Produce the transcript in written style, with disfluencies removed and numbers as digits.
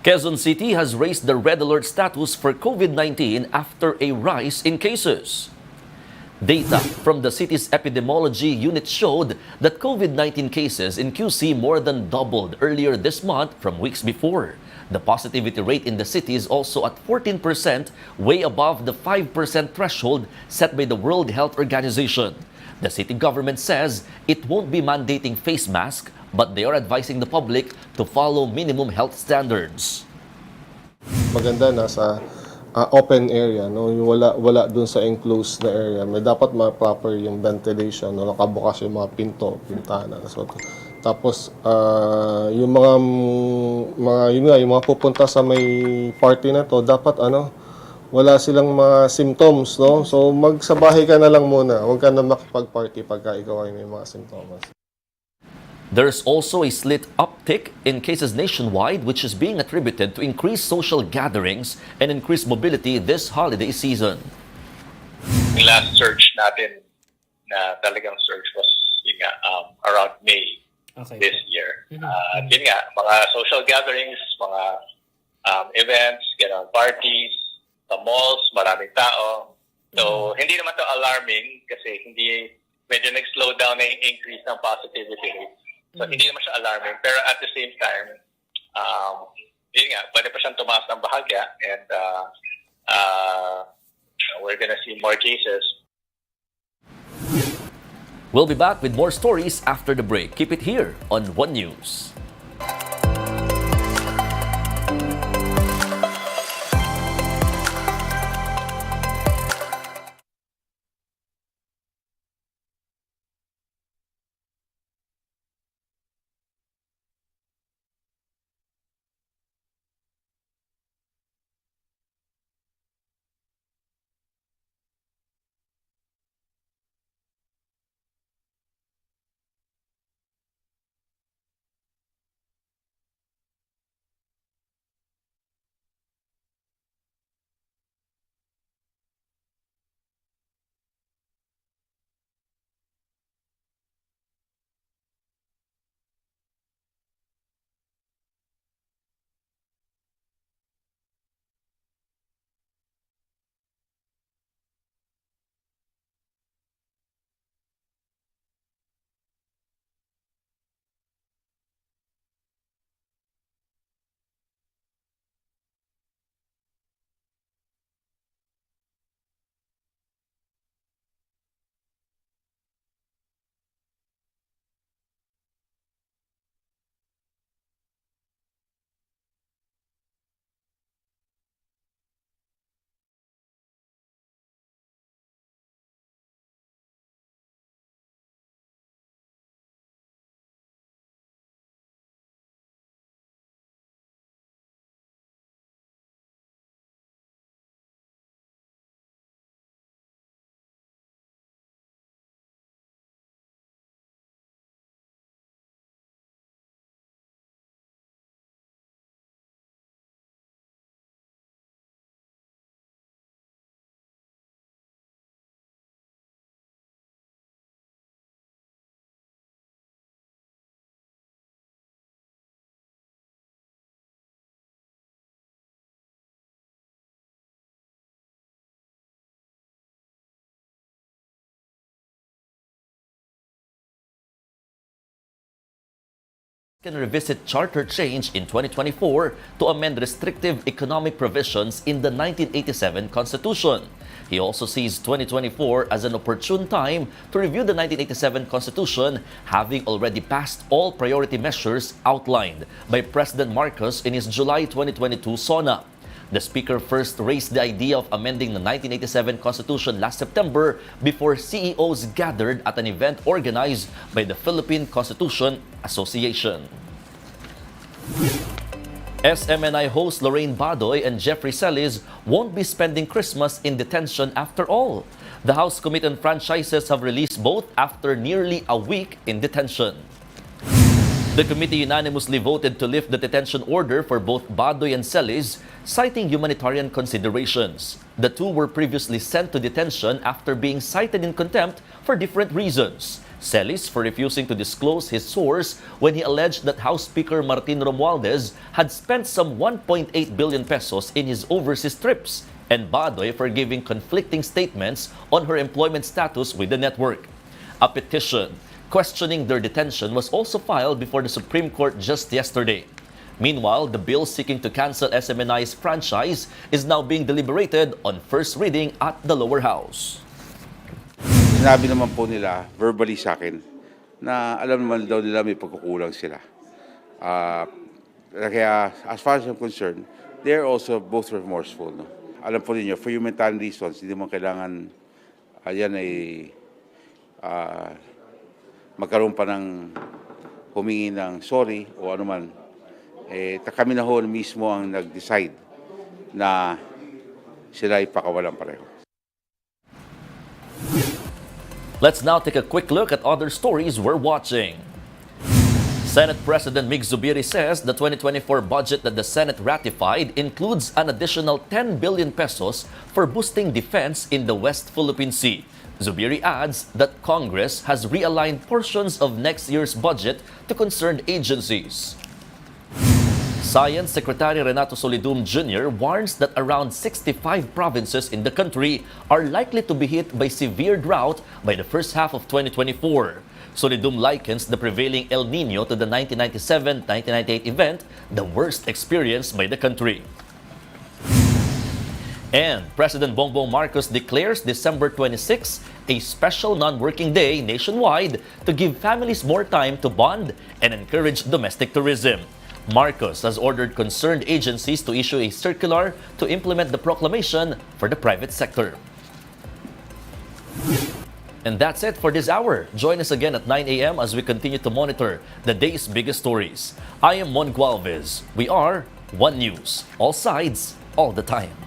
Quezon City has raised the red alert status for COVID-19 after a rise in cases. Data from the city's epidemiology unit showed that COVID-19 cases in QC more than doubled earlier this month from weeks before. The positivity rate in the city is also at 14%, way above the 5% threshold set by the World Health Organization. The city government says it won't be mandating face masks, but they are advising the public to follow minimum health standards. Maganda nasa open area, no? Yung wala dun sa enclosed na area. May dapat ma-proper yung ventilation, no? Nakabukas yung mga pinto, pintana. Tapos yung mga pupunta sa may party na to, dapat wala silang mga symptoms, no? So magsabahay ka na lang muna. Huwag ka na makipag-party pagka ikaw ay may mga symptoms. There's also a slight uptick in cases nationwide, which is being attributed to increased social gatherings and increased mobility this holiday season. Yung last surge natin na talagang surge was around May this year. At yun nga, mga social gatherings, mga events, parties, sa malls, maraming tao. So, hindi naman to alarming kasi medyo nag-slow down na yung increase ng positivity rate. So, hindi naman siya alarming. Pero at the same time, yun nga, pwede pa siyang tumaas ng bahagya and we're gonna see more cases. We'll be back with more stories after the break. Keep it here on One News. Can revisit charter change in 2024 to amend restrictive economic provisions in the 1987 Constitution. He also sees 2024 as an opportune time to review the 1987 Constitution, having already passed all priority measures outlined by President Marcos in his July 2022 SONA. The Speaker first raised the idea of amending the 1987 Constitution last September before CEOs gathered at an event organized by the Philippine Constitution Association. SMNI host Lorraine Badoy and Jeffrey Celis won't be spending Christmas in detention after all. The House Committee on Franchises have released both after nearly a week in detention. The committee unanimously voted to lift the detention order for both Badoy and Celis, citing humanitarian considerations. The two were previously sent to detention after being cited in contempt for different reasons. Celis for refusing to disclose his source when he alleged that House Speaker Martin Romualdez had spent some 1.8 billion pesos in his overseas trips, and Badoy for giving conflicting statements on her employment status with the network. A petition questioning their detention was also filed before the Supreme Court just yesterday. Meanwhile, the bill seeking to cancel SMNI's franchise is now being deliberated on first reading at the lower house. Sinabi naman po nila verbally sa akin na alam naman daw nila may pagkukulang sila. Kaya as far as I'm concerned, they're also both remorseful. No? Alam po ninyo, for humanitarian reasons, hindi mo kailangan yan ay magkaroon pa ng humingi ng sorry o anuman. Kami na ho mismo ang nag-decide na sila ay pakawalan pareho. Let's now take a quick look at other stories we're watching. Senate President Mig Zubiri says the 2024 budget that the Senate ratified includes an additional 10 billion pesos for boosting defense in the West Philippine Sea. Zubiri adds that Congress has realigned portions of next year's budget to concerned agencies. Science Secretary Renato Solidum Jr. warns that around 65 provinces in the country are likely to be hit by severe drought by the first half of 2024. Solidum likens the prevailing El Niño to the 1997-1998 event, the worst experienced by the country. And President Bongbong Marcos declares December 26 a special non-working day nationwide to give families more time to bond and encourage domestic tourism. Marcos has ordered concerned agencies to issue a circular to implement the proclamation for the private sector. And that's it for this hour. Join us again at 9 a.m. as we continue to monitor the day's biggest stories. I am Mon Gualvez. We are One News. All sides, all the time.